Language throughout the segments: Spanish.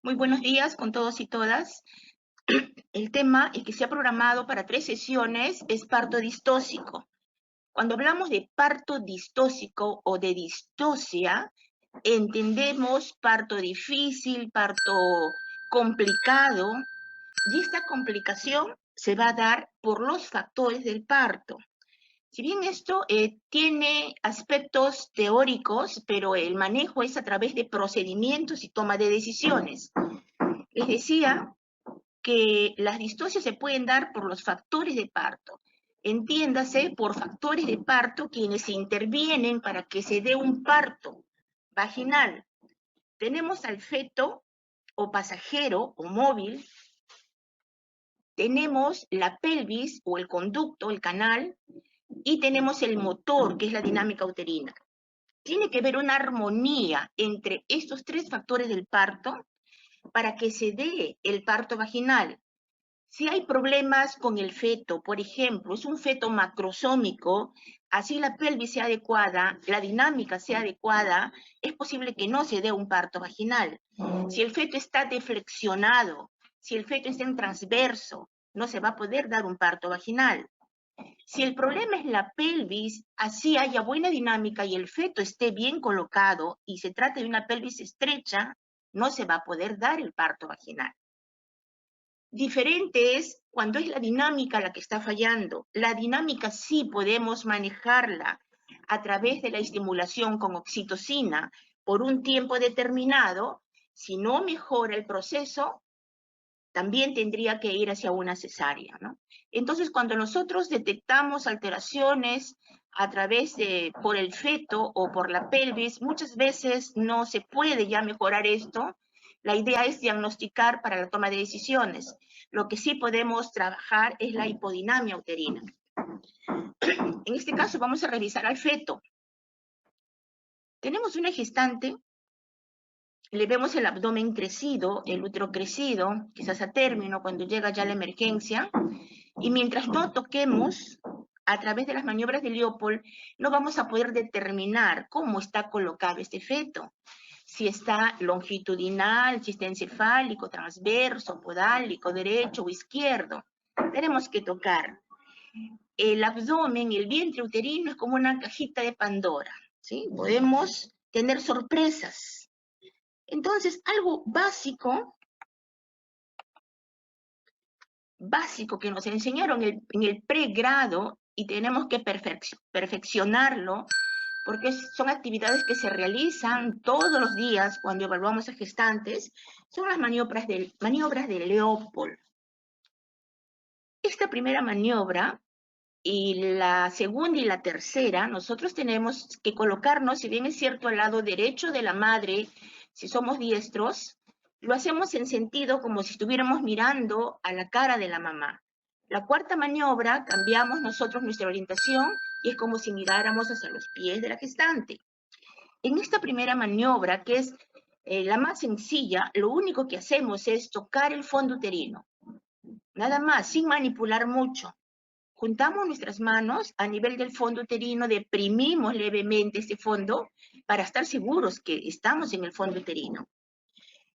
Muy buenos días con todos y todas. El tema, el que se ha programado para 3 sesiones, es parto distóxico. Cuando hablamos de parto distóxico o de distosia, entendemos parto difícil, parto complicado, y esta complicación se va a dar por los factores del parto. Si bien esto tiene aspectos teóricos, pero el manejo es a través de procedimientos y toma de decisiones. Les decía que las distocias se pueden dar por los factores de parto. Entiéndase por factores de parto quienes intervienen para que se dé un parto vaginal. Tenemos al feto o pasajero o móvil, tenemos la pelvis o el conducto, el canal, y tenemos el motor, que es la dinámica uterina. Tiene que haber una armonía entre estos 3 factores del parto para que se dé el parto vaginal. Si hay problemas con el feto, por ejemplo, es un feto macrosómico, así la pelvis sea adecuada, la dinámica sea adecuada, es posible que no se dé un parto vaginal. Si el feto está deflexionado, si el feto está en transverso, no se va a poder dar un parto vaginal. Si el problema es la pelvis, así haya buena dinámica y el feto esté bien colocado y se trata de una pelvis estrecha, no se va a poder dar el parto vaginal. Diferente es cuando es la dinámica la que está fallando. La dinámica sí podemos manejarla a través de la estimulación con oxitocina por un tiempo determinado. Si no mejora el proceso, también tendría que ir hacia una cesárea, ¿no? Entonces, cuando nosotros detectamos alteraciones a través por el feto o por la pelvis, muchas veces no se puede ya mejorar esto. La idea es diagnosticar para la toma de decisiones. Lo que sí podemos trabajar es la hipodinamia uterina. En este caso vamos a revisar al feto. Tenemos una gestante, le vemos el abdomen crecido, el útero crecido, quizás a término cuando llega ya la emergencia, y mientras no toquemos a través de las maniobras de Leopold, no vamos a poder determinar cómo está colocado este feto. Si está longitudinal, si está encefálico, transverso, podálico, derecho o izquierdo. Tenemos que tocar. El abdomen, el vientre uterino es como una cajita de Pandora, ¿sí? Podemos tener sorpresas. Entonces, algo básico que nos enseñaron en el pregrado y tenemos que perfeccionarlo porque son actividades que se realizan todos los días cuando evaluamos a gestantes, son las maniobras de Leopold. Esta primera maniobra y la segunda y la tercera, nosotros tenemos que colocarnos, si bien es cierto, al lado derecho de la madre, si somos diestros, lo hacemos en sentido como si estuviéramos mirando a la cara de la mamá. La cuarta maniobra, cambiamos nosotros nuestra orientación y es como si miráramos hacia los pies de la gestante. En esta primera maniobra, que es la más sencilla, lo único que hacemos es tocar el fondo uterino. Nada más, sin manipular mucho. Juntamos nuestras manos a nivel del fondo uterino, deprimimos levemente este fondo para estar seguros que estamos en el fondo uterino.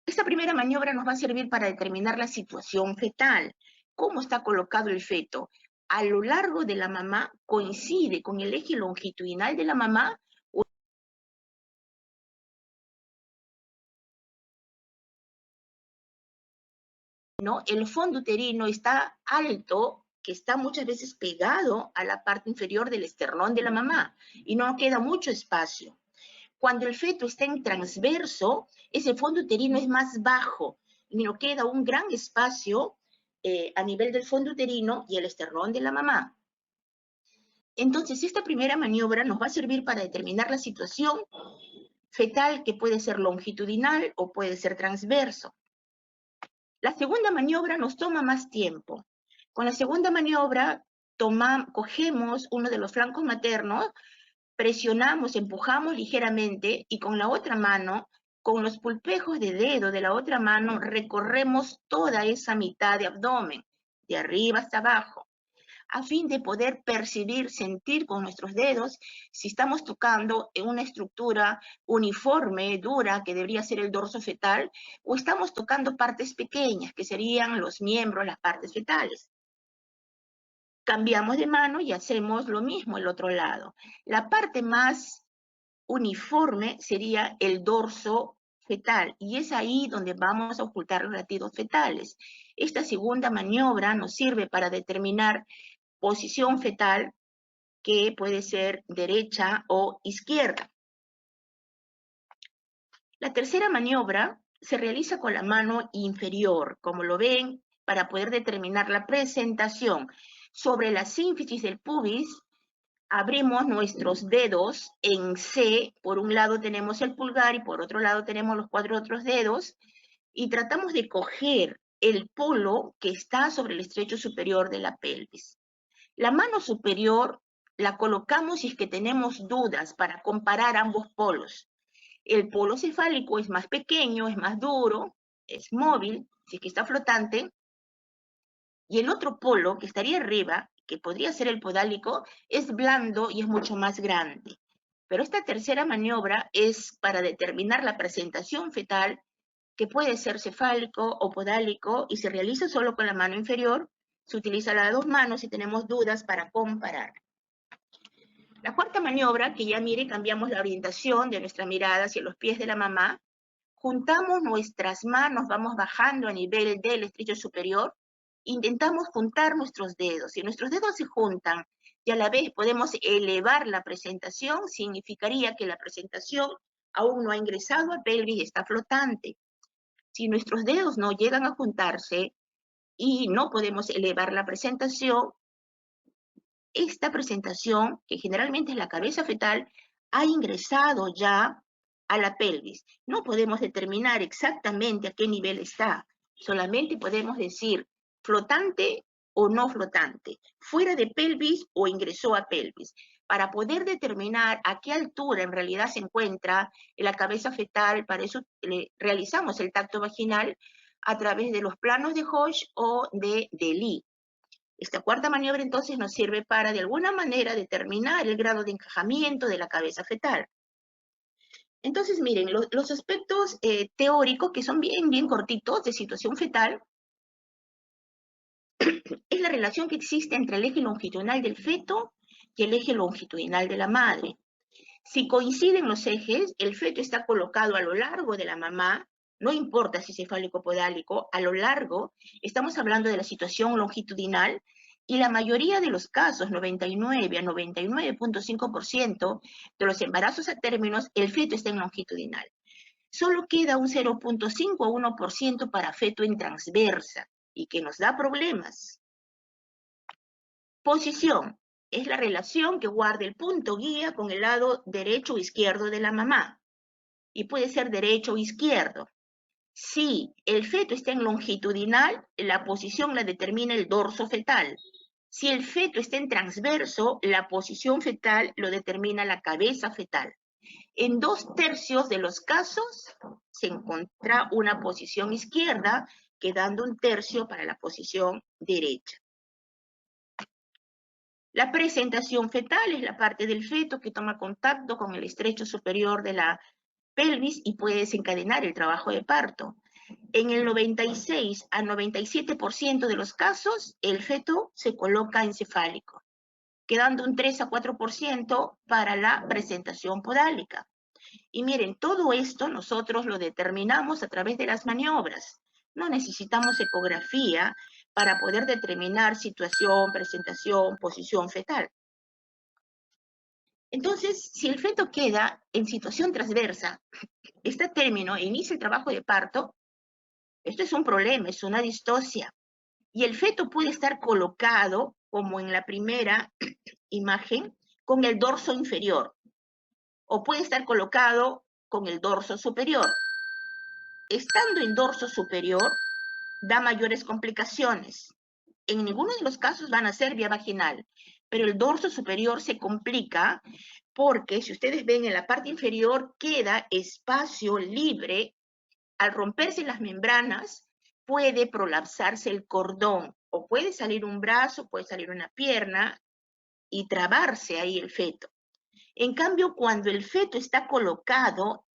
Esta primera maniobra nos va a servir para determinar la situación fetal. ¿Cómo está colocado el feto? A lo largo de la mamá coincide con el eje longitudinal de la mamá. ¿No? El fondo uterino está alto, que está muchas veces pegado a la parte inferior del esternón de la mamá y no queda mucho espacio. Cuando el feto está en transverso, ese fondo uterino es más bajo y no queda un gran espacio a nivel del fondo uterino y el esternón de la mamá. Entonces, esta primera maniobra nos va a servir para determinar la situación fetal, que puede ser longitudinal o puede ser transverso. La segunda maniobra nos toma más tiempo. Con la segunda maniobra, cogemos uno de los flancos maternos, presionamos, empujamos ligeramente y con la otra mano, con los pulpejos de dedo de la otra mano, recorremos toda esa mitad de abdomen, de arriba hasta abajo. a fin de poder percibir, sentir con nuestros dedos si estamos tocando en una estructura uniforme, dura, que debería ser el dorso fetal, o estamos tocando partes pequeñas, que serían los miembros, las partes fetales. Cambiamos de mano y hacemos lo mismo el otro lado. La parte más uniforme sería el dorso fetal, y es ahí donde vamos a ocultar los latidos fetales. Esta segunda maniobra nos sirve para determinar posición fetal, que puede ser derecha o izquierda. La tercera maniobra se realiza con la mano inferior, como lo ven, para poder determinar la presentación. Sobre la sínfisis del pubis, abrimos nuestros dedos en C. Por un lado tenemos el pulgar y por otro lado tenemos los 4 otros dedos, y tratamos de coger el polo que está sobre el estrecho superior de la pelvis. La mano superior la colocamos si es que tenemos dudas para comparar ambos polos. El polo cefálico es más pequeño, es más duro, es móvil, si es que está flotante, y el otro polo, que estaría arriba, que podría ser el podálico, es blando y es mucho más grande. Pero esta tercera maniobra es para determinar la presentación fetal, que puede ser cefálico o podálico, y se realiza solo con la mano inferior. Se utiliza las dos manos si tenemos dudas para comparar. La cuarta maniobra, que ya mire, cambiamos la orientación de nuestra mirada hacia los pies de la mamá, juntamos nuestras manos, vamos bajando a nivel del estrecho superior, intentamos juntar nuestros dedos. Si nuestros dedos se juntan y a la vez podemos elevar la presentación, significaría que la presentación aún no ha ingresado a pelvis, está flotante. Si nuestros dedos no llegan a juntarse y no podemos elevar la presentación, esta presentación, que generalmente es la cabeza fetal, ha ingresado ya a la pelvis. No podemos determinar exactamente a qué nivel está, solamente podemos decir flotante o no flotante, fuera de pelvis o ingresó a pelvis. Para poder determinar a qué altura en realidad se encuentra la cabeza fetal, para eso realizamos el tacto vaginal a través de los planos de Hosch o de Lee. Esta cuarta maniobra entonces nos sirve para de alguna manera determinar el grado de encajamiento de la cabeza fetal. Entonces miren, los aspectos teóricos, que son bien cortitos, de situación fetal, es la relación que existe entre el eje longitudinal del feto y el eje longitudinal de la madre. Si coinciden los ejes, el feto está colocado a lo largo de la mamá, no importa si es cefálico o podálico, a lo largo. Estamos hablando de la situación longitudinal, y la mayoría de los casos, 99 a 99.5% de los embarazos a términos, el feto está en longitudinal. Solo queda un 0.5 a 1% para feto en transversa, y que nos da problemas. Posición es la relación que guarda el punto guía con el lado derecho o izquierdo de la mamá, y puede ser derecho o izquierdo. Si el feto está en longitudinal, la posición la determina el dorso fetal. Si el feto está en transverso, la posición fetal lo determina la cabeza fetal. En 2/3 de los casos se encuentra una posición izquierda, quedando 1/3 para la posición derecha. La presentación fetal es la parte del feto que toma contacto con el estrecho superior de la pelvis y puede desencadenar el trabajo de parto. En el 96 a 97% de los casos, el feto se coloca encefálico, quedando un 3 a 4% para la presentación podálica. Y miren, todo esto nosotros lo determinamos a través de las maniobras. No necesitamos ecografía para poder determinar situación, presentación, posición fetal. Entonces, si el feto queda en situación transversa, está a término e inicia el trabajo de parto, esto es un problema, es una distocia. Y el feto puede estar colocado, como en la primera imagen, con el dorso inferior, o puede estar colocado con el dorso superior. Estando en dorso superior, da mayores complicaciones. En ninguno de los casos van a ser vía vaginal, pero el dorso superior se complica porque, si ustedes ven, en la parte inferior queda espacio libre. Al romperse las membranas, puede prolapsarse el cordón, o puede salir un brazo, puede salir una pierna y trabarse ahí el feto. En cambio, cuando el feto está colocado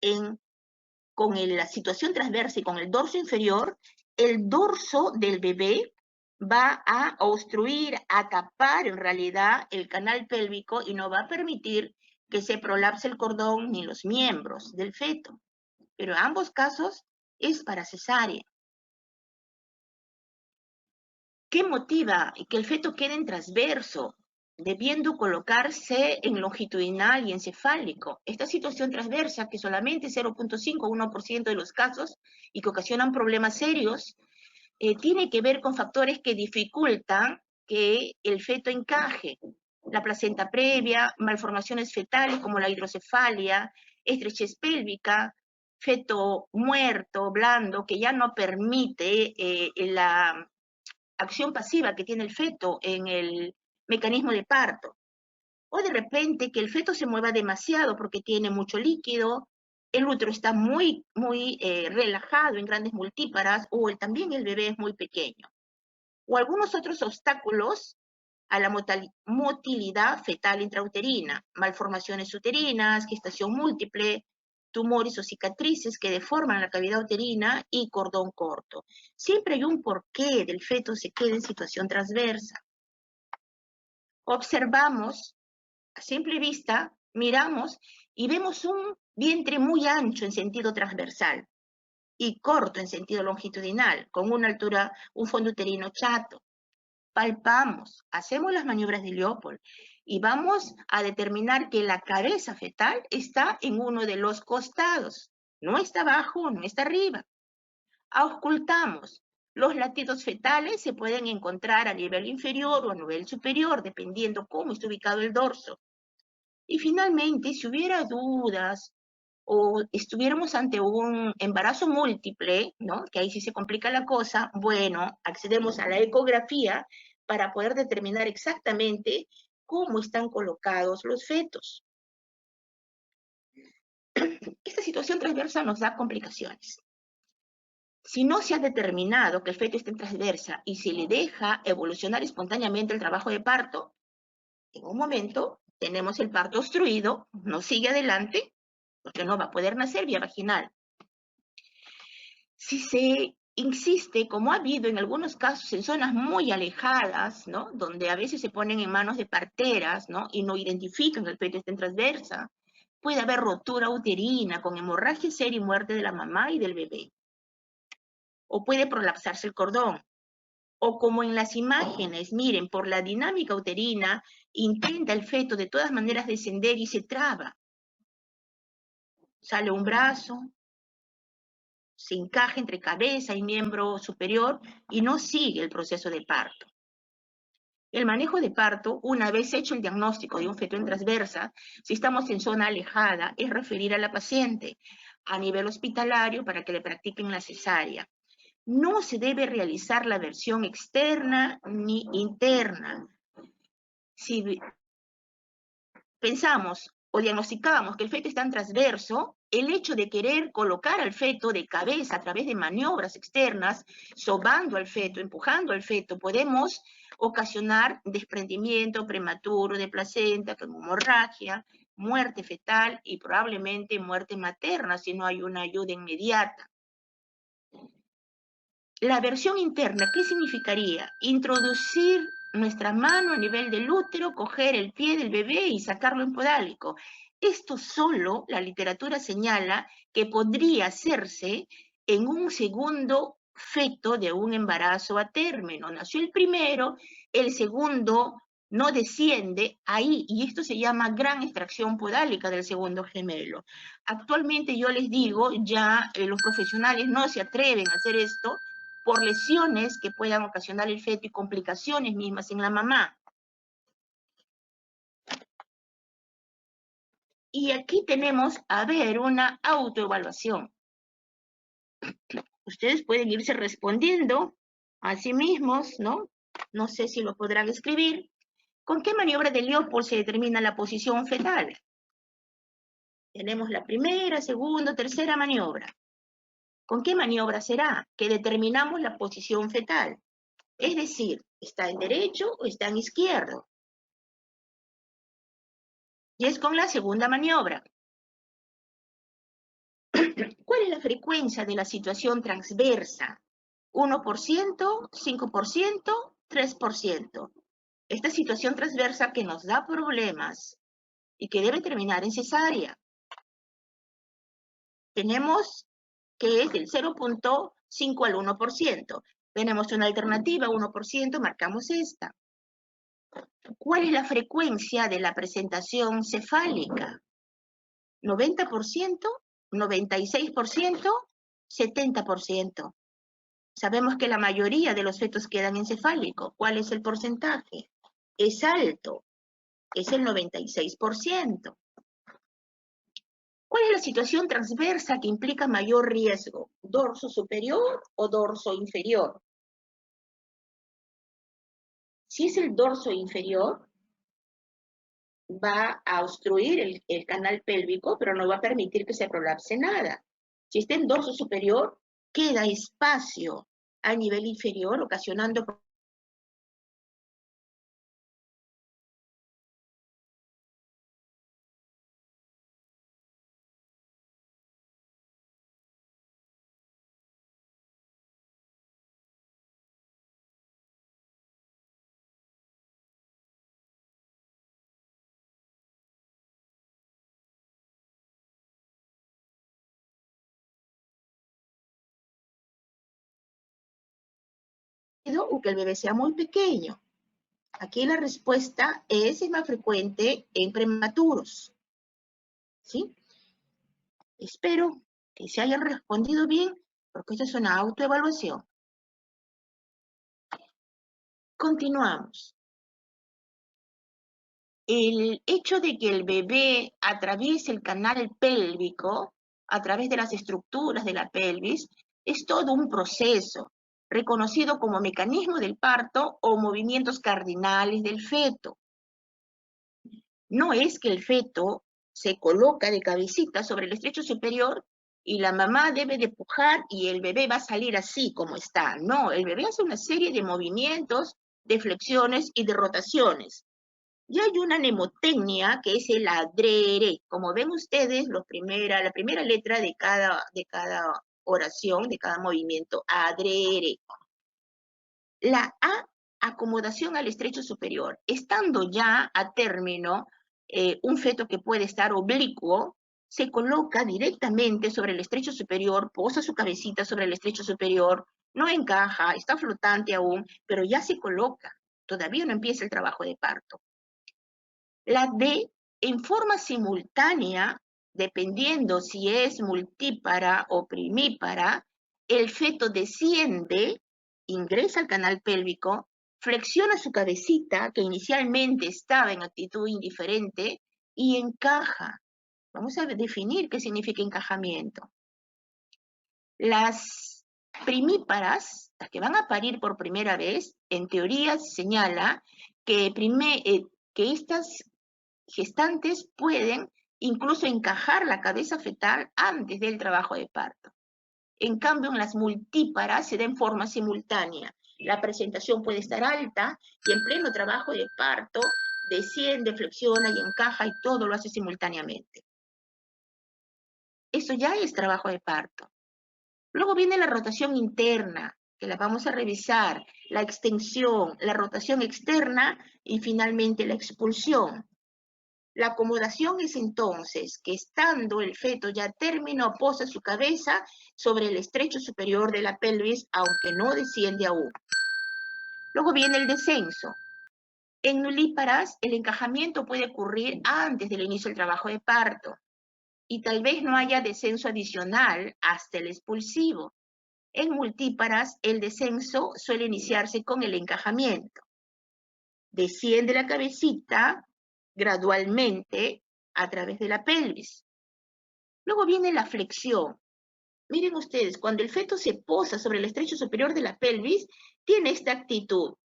con la situación transversa y con el dorso inferior, el dorso del bebé va a obstruir, a tapar en realidad el canal pélvico y no va a permitir que se prolapse el cordón ni los miembros del feto. Pero en ambos casos es para cesárea. ¿Qué motiva que el feto quede en transverso, debiendo colocarse en longitudinal y encefálico? Esta situación transversa, que solamente 0.5 o 1% de los casos y que ocasionan problemas serios, tiene que ver con factores que dificultan que el feto encaje. La placenta previa, malformaciones fetales como la hidrocefalia, estrechez pélvica, feto muerto, blando, que ya no permite la acción pasiva que tiene el feto en el mecanismo de parto. O de repente que el feto se mueva demasiado porque tiene mucho líquido, el útero está muy relajado en grandes multíparas, o también el bebé es muy pequeño. O algunos otros obstáculos a la motilidad fetal intrauterina, malformaciones uterinas, gestación múltiple, tumores o cicatrices que deforman la cavidad uterina y cordón corto. Siempre hay un porqué del feto se quede en situación transversa. Observamos, a simple vista, miramos y vemos un vientre muy ancho en sentido transversal y corto en sentido longitudinal, con una altura, un fondo uterino chato. Palpamos, hacemos las maniobras de Leopold y vamos a determinar que la cabeza fetal está en uno de los costados, no está abajo, no está arriba. Auscultamos. Los latidos fetales se pueden encontrar a nivel inferior o a nivel superior, dependiendo cómo está ubicado el dorso. Y finalmente, si hubiera dudas o estuviéramos ante un embarazo múltiple, ¿no? Que ahí sí se complica la cosa, bueno, accedemos a la ecografía para poder determinar exactamente cómo están colocados los fetos. Esta situación transversa nos da complicaciones. Si no se ha determinado que el feto esté en transversa y se le deja evolucionar espontáneamente el trabajo de parto, en un momento tenemos el parto obstruido, no sigue adelante, porque no va a poder nacer vía vaginal. Si se insiste, como ha habido en algunos casos en zonas muy alejadas, ¿no? Donde a veces se ponen en manos de parteras, ¿no? Y no identifican que el feto está en transversa, puede haber rotura uterina con hemorragia seria y muerte de la mamá y del bebé. O puede prolapsarse el cordón. O como en las imágenes, miren, por la dinámica uterina, intenta el feto de todas maneras descender y se traba. Sale un brazo, se encaja entre cabeza y miembro superior y no sigue el proceso de parto. El manejo de parto, una vez hecho el diagnóstico de un feto en transversa, si estamos en zona alejada, es referir a la paciente a nivel hospitalario para que le practiquen la cesárea. No se debe realizar la versión externa ni interna. Si pensamos o diagnosticamos que el feto está en transverso, el hecho de querer colocar al feto de cabeza a través de maniobras externas, sobando al feto, empujando al feto, podemos ocasionar desprendimiento prematuro de placenta, con hemorragia, muerte fetal y probablemente muerte materna si no hay una ayuda inmediata. La versión interna, ¿qué significaría? Introducir nuestra mano a nivel del útero, coger el pie del bebé y sacarlo en podálico. Esto solo la literatura señala que podría hacerse en un segundo feto de un embarazo a término. Nació el primero, el segundo no desciende ahí, y esto se llama gran extracción podálica del segundo gemelo. Actualmente yo les digo, ya los profesionales no se atreven a hacer esto, por lesiones que puedan ocasionar el feto y complicaciones mismas en la mamá. Y aquí tenemos, a ver, una autoevaluación. Ustedes pueden irse respondiendo a sí mismos, ¿no? No sé si lo podrán escribir. ¿Con qué maniobra de Leopold se determina la posición fetal? Tenemos la primera, segunda, tercera maniobra. ¿Con qué maniobra será? Que determinamos la posición fetal. Es decir, ¿está en derecho o está en izquierdo? Y es con la segunda maniobra. ¿Cuál es la frecuencia de la situación transversa? 1%, 5%, 3%. Esta situación transversa que nos da problemas y que debe terminar en cesárea. Tenemos que es del 0.5 al 1%. Tenemos una alternativa, 1%, marcamos esta. ¿Cuál es la frecuencia de la presentación cefálica? 90%, 96%, 70%. Sabemos que la mayoría de los fetos quedan encefálicos. ¿Cuál es el porcentaje? Es alto, es el 96%. ¿Cuál es la situación transversa que implica mayor riesgo? ¿Dorso superior o dorso inferior? Si es el dorso inferior, va a obstruir el canal pélvico, pero no va a permitir que se prolapse nada. Si está en dorso superior, queda espacio a nivel inferior, ocasionando o que el bebé sea muy pequeño. Aquí la respuesta es más frecuente en prematuros. ¿Sí? Espero que se hayan respondido bien, porque esta es una autoevaluación. Continuamos. El hecho de que el bebé atraviese el canal pélvico a través de las estructuras de la pelvis es todo un proceso reconocido como mecanismo del parto o movimientos cardinales del feto. No es que el feto se coloca de cabecita sobre el estrecho superior y la mamá debe de pujar y el bebé va a salir así como está. No, el bebé hace una serie de movimientos, de flexiones y de rotaciones. Y hay una mnemotecnia que es el adrere. Como ven ustedes, la primera letra de cada oración, de cada movimiento, adrere. La A, acomodación al estrecho superior. Estando ya a término un feto que puede estar oblicuo, se coloca directamente sobre el estrecho superior, posa su cabecita sobre el estrecho superior, no encaja, está flotante aún, pero ya se coloca. Todavía no empieza el trabajo de parto. La D, en forma simultánea, dependiendo si es multípara o primípara, el feto desciende, ingresa al canal pélvico, flexiona su cabecita, que inicialmente estaba en actitud indiferente, y encaja. Vamos a definir qué significa encajamiento. Las primíparas, las que van a parir por primera vez, en teoría señala que estas gestantes pueden incluso encajar la cabeza fetal antes del trabajo de parto. En cambio, en las multíparas se da en forma simultánea. La presentación puede estar alta y en pleno trabajo de parto desciende, flexiona y encaja y todo lo hace simultáneamente. Eso ya es trabajo de parto. Luego viene la rotación interna, que la vamos a revisar, la extensión, la rotación externa y finalmente la expulsión. La acomodación es entonces que estando el feto ya a término, posa su cabeza sobre el estrecho superior de la pelvis, aunque no desciende aún. Luego viene el descenso. En nulíparas, el encajamiento puede ocurrir antes del inicio del trabajo de parto y tal vez no haya descenso adicional hasta el expulsivo. En multíparas, el descenso suele iniciarse con el encajamiento. Desciende la cabecita gradualmente a través de la pelvis. Luego viene la flexión. Miren ustedes, cuando el feto se posa sobre el estrecho superior de la pelvis, tiene esta actitud.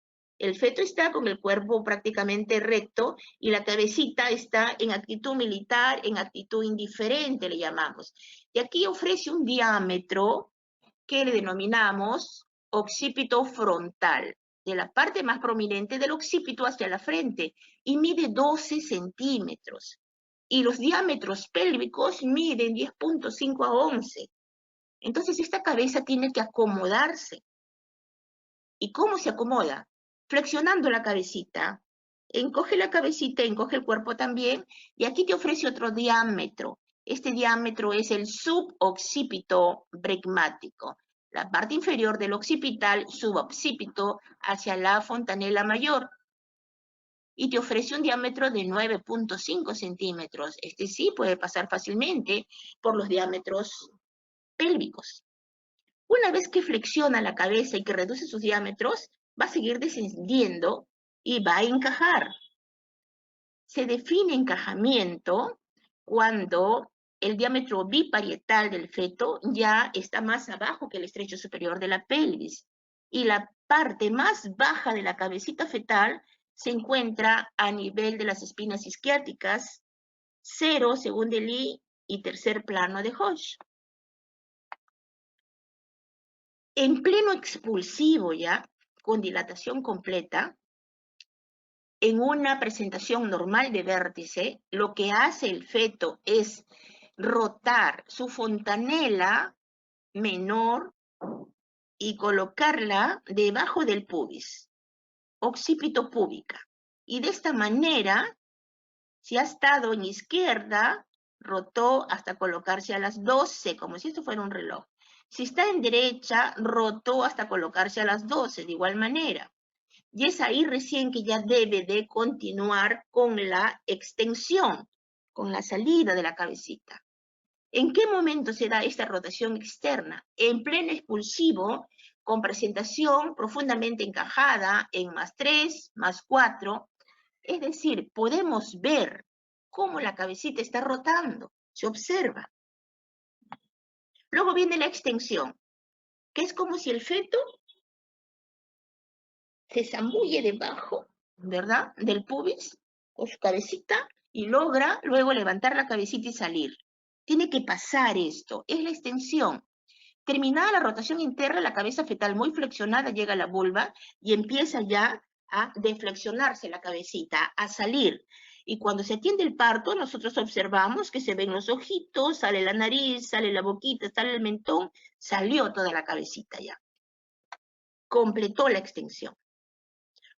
El feto está con el cuerpo prácticamente recto y la cabecita está en actitud militar, en actitud indiferente, le llamamos. Y aquí ofrece un diámetro que le denominamos occipito frontal, de la parte más prominente del occipito hacia la frente, y mide 12 centímetros. Y los diámetros pélvicos miden 10.5 a 11. Entonces esta cabeza tiene que acomodarse. ¿Y cómo se acomoda? Flexionando la cabecita. Encoge la cabecita, encoge el cuerpo también, y aquí te ofrece otro diámetro. Este diámetro es el suboccipito bregmático, la parte inferior del occipital suboccipito hacia la fontanela mayor. Y te ofrece un diámetro de 9.5 centímetros. Este sí puede pasar fácilmente por los diámetros pélvicos. Una vez que flexiona la cabeza y que reduce sus diámetros, va a seguir descendiendo y va a encajar. Se define encajamiento cuando el diámetro biparietal del feto ya está más abajo que el estrecho superior de la pelvis y la parte más baja de la cabecita fetal se encuentra a nivel de las espinas isquiáticas, 0 según Delis y tercer plano de Hoche. En pleno expulsivo ya, con dilatación completa, en una presentación normal de vértice, lo que hace el feto es rotar su fontanela menor y colocarla debajo del pubis, occipito púbica. Y de esta manera, si ha estado en izquierda, rotó hasta colocarse a las 12, como si esto fuera un reloj. Si está en derecha, rotó hasta colocarse a las 12, de igual manera. Y es ahí recién que ya debe de continuar con la extensión, con la salida de la cabecita. ¿En qué momento se da esta rotación externa? En pleno expulsivo, con presentación profundamente encajada en +3, +4, es decir, podemos ver cómo la cabecita está rotando, se observa. Luego viene la extensión, que es como si el feto se zambulle debajo, ¿verdad?, del pubis con su cabecita y logra luego levantar la cabecita y salir. Tiene que pasar esto, es la extensión. Terminada la rotación interna, la cabeza fetal muy flexionada llega a la vulva y empieza ya a deflexionarse la cabecita, a salir. Y cuando se atiende el parto, nosotros observamos que se ven los ojitos, sale la nariz, sale la boquita, sale el mentón, salió toda la cabecita ya. Completó la extensión.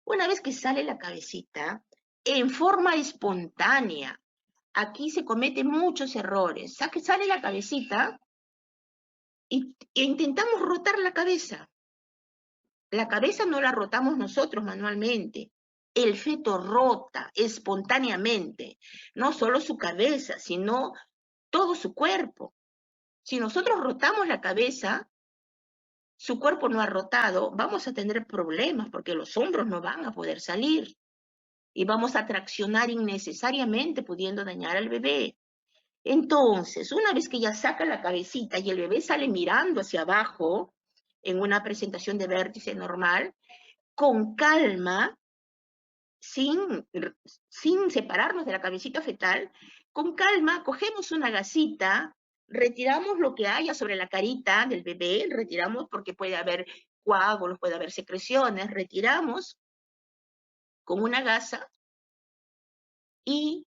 Una vez que sale la cabecita, en forma espontánea, aquí se cometen muchos errores. Sale la cabecita e intentamos rotar la cabeza. La cabeza no la rotamos nosotros manualmente. El feto rota espontáneamente, no solo su cabeza, sino todo su cuerpo. Si nosotros rotamos la cabeza, su cuerpo no ha rotado, vamos a tener problemas porque los hombros no van a poder salir y vamos a traccionar innecesariamente, pudiendo dañar al bebé. Entonces, una vez que ya saca la cabecita y el bebé sale mirando hacia abajo, en una presentación de vértice normal, con calma, sin separarnos de la cabecita fetal, con calma, cogemos una gasita, retiramos lo que haya sobre la carita del bebé, retiramos porque puede haber coágulos, puede haber secreciones, retiramos con una gasa y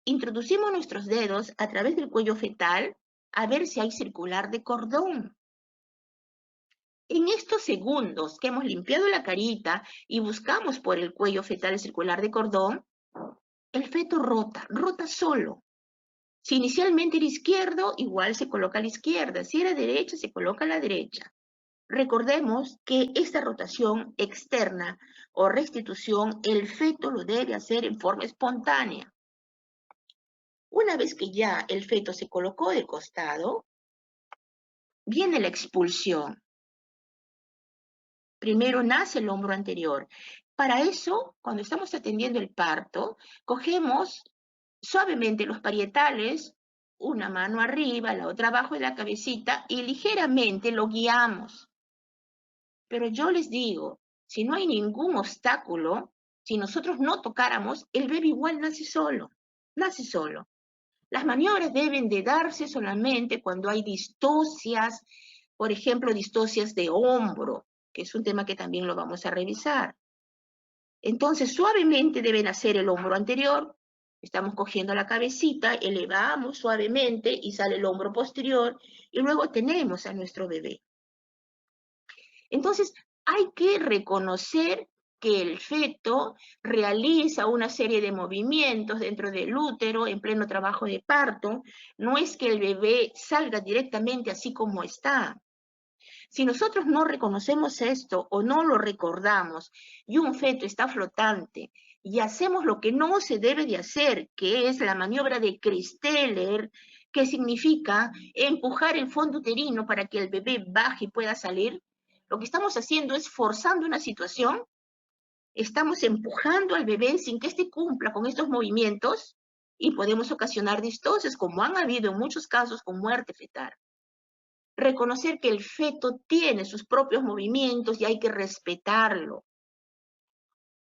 introducimos nuestros dedos a través del cuello fetal a ver si hay circular de cordón. En estos segundos que hemos limpiado la carita y buscamos por el cuello fetal circular de cordón, el feto rota solo. Si inicialmente era izquierdo, igual se coloca a la izquierda. Si era derecha, se coloca a la derecha. Recordemos que esta rotación externa o restitución, el feto lo debe hacer en forma espontánea. Una vez que ya el feto se colocó de costado, viene la expulsión. Primero nace el hombro anterior. Para eso, cuando estamos atendiendo el parto, cogemos suavemente los parietales, una mano arriba, la otra abajo de la cabecita, y ligeramente lo guiamos. Pero yo les digo, si no hay ningún obstáculo, si nosotros no tocáramos, el bebé igual nace solo, nace solo. Las maniobras deben de darse solamente cuando hay distocias Por ejemplo, distocias de hombro, que es un tema que también lo vamos a revisar. Entonces, suavemente debe nacer el hombro anterior. Estamos cogiendo la cabecita, elevamos suavemente y sale el hombro posterior y luego tenemos a nuestro bebé. Entonces, hay que reconocer que el feto realiza una serie de movimientos dentro del útero en pleno trabajo de parto. No es que el bebé salga directamente así como está. Si nosotros no reconocemos esto o no lo recordamos y un feto está flotante y hacemos lo que no se debe de hacer, que es la maniobra de Christeller, que significa empujar el fondo uterino para que el bebé baje y pueda salir, lo que estamos haciendo es forzando una situación, estamos empujando al bebé sin que éste cumpla con estos movimientos y podemos ocasionar distocias, como han habido en muchos casos con muerte fetal. Reconocer que el feto tiene sus propios movimientos y hay que respetarlo.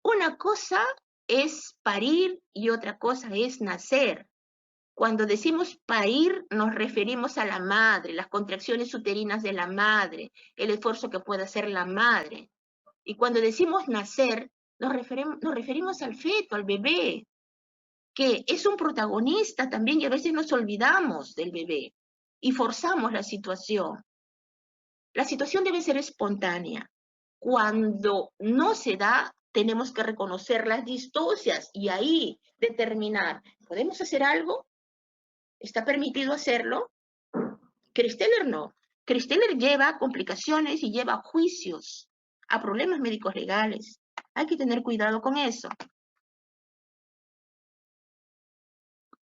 Una cosa es parir y otra cosa es nacer. Cuando decimos parir, nos referimos a la madre, las contracciones uterinas de la madre, el esfuerzo que puede hacer la madre. Y cuando decimos nacer, nos referimos al feto, al bebé, que es un protagonista también y a veces nos olvidamos del bebé y forzamos la situación. La situación debe ser espontánea. Cuando no se da, tenemos que reconocer las distocias y ahí determinar, ¿podemos hacer algo? ¿Está permitido hacerlo? Christeller no. Christeller lleva complicaciones y lleva juicios a problemas médicos legales. Hay que tener cuidado con eso.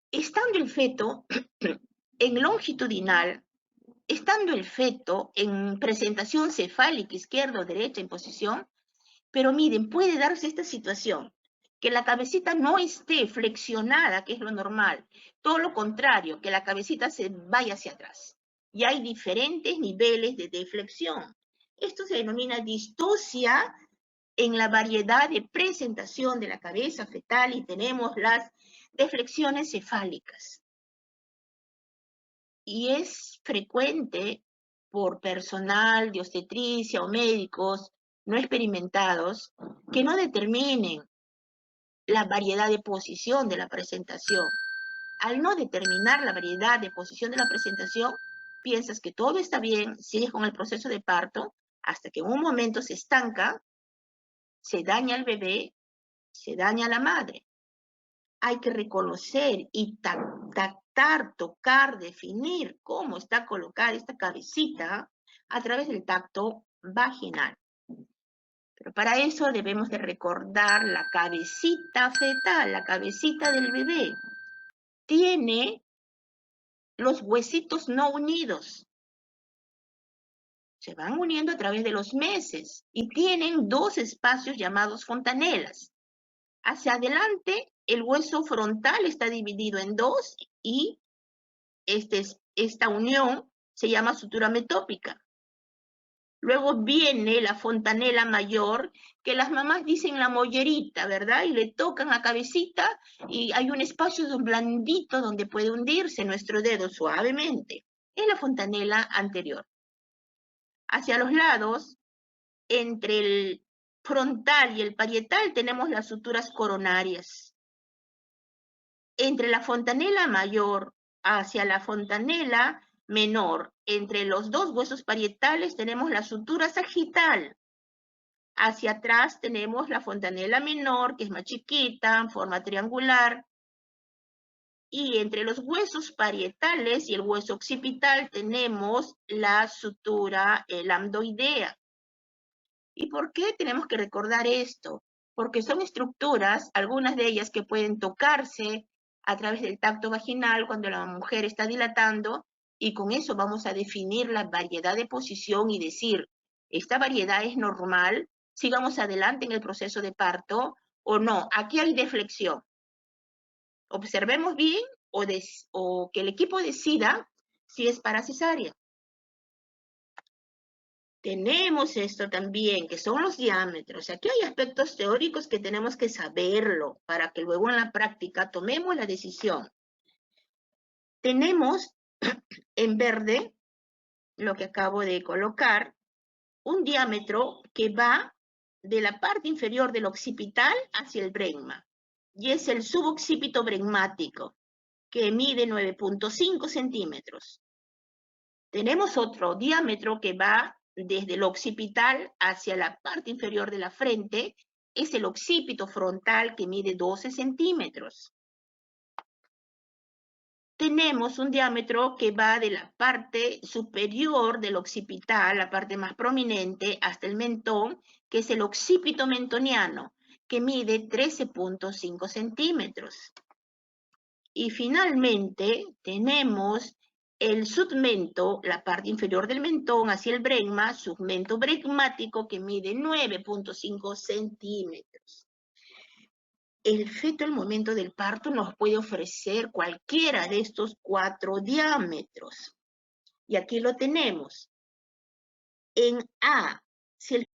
Estando el feto en longitudinal, estando el feto en presentación cefálica, izquierda o derecha en posición, pero miren, puede darse esta situación, que la cabecita no esté flexionada, que es lo normal, todo lo contrario, que la cabecita se vaya hacia atrás. Y hay diferentes niveles de deflexión. Esto se denomina distocia en la variedad de presentación de la cabeza fetal y tenemos las deflexiones cefálicas. Y es frecuente por personal de obstetricia o médicos no experimentados que no determinen la variedad de posición de la presentación. Al no determinar la variedad de posición de la presentación, piensas que todo está bien, sigues con el proceso de parto, hasta que en un momento se estanca, se daña el bebé, se daña la madre. Hay que reconocer y tactar, tocar, definir cómo está colocada esta cabecita a través del tacto vaginal. Pero para eso debemos de recordar la cabecita fetal, la cabecita del bebé. Tiene los huesitos no unidos. Se van uniendo a través de los meses y tienen dos espacios llamados fontanelas. Hacia adelante, el hueso frontal está dividido en dos y esta unión se llama sutura metópica. Luego viene la fontanela mayor, que las mamás dicen la mollerita, ¿verdad? Y le tocan la cabecita y hay un espacio blandito donde puede hundirse nuestro dedo suavemente. Es la fontanela anterior. Hacia los lados, entre el frontal y el parietal, tenemos las suturas coronarias. Entre la fontanela mayor hacia la fontanela menor, entre los dos huesos parietales tenemos la sutura sagital. Hacia atrás tenemos la fontanela menor, que es más chiquita, en forma triangular. Y entre los huesos parietales y el hueso occipital tenemos la sutura lambdoidea. ¿Y por qué tenemos que recordar esto? Porque son estructuras, algunas de ellas que pueden tocarse a través del tacto vaginal cuando la mujer está dilatando, y con eso vamos a definir la variedad de posición y decir, ¿esta variedad es normal? ¿Sigamos adelante en el proceso de parto o no? Aquí hay deflexión. Observemos bien o que el equipo decida si es para cesárea. Tenemos esto también, que son los diámetros. Aquí hay aspectos teóricos que tenemos que saberlo para que luego en la práctica tomemos la decisión. Tenemos en verde lo que acabo de colocar, un diámetro que va de la parte inferior del occipital hacia el bregma, y es el suboccipito bregmático, que mide 9.5 centímetros. Tenemos otro diámetro que va desde el occipital hacia la parte inferior de la frente, es el occipito frontal, que mide 12 centímetros. Tenemos un diámetro que va de la parte superior del occipital, la parte más prominente, hasta el mentón, que es el occipito mentoniano, que mide 13.5 centímetros. Y finalmente tenemos el submento, la parte inferior del mentón hacia el bregma, submento bregmático, que mide 9.5 centímetros. El feto al momento del parto nos puede ofrecer cualquiera de estos 4 diámetros. Y aquí lo tenemos. En A, si el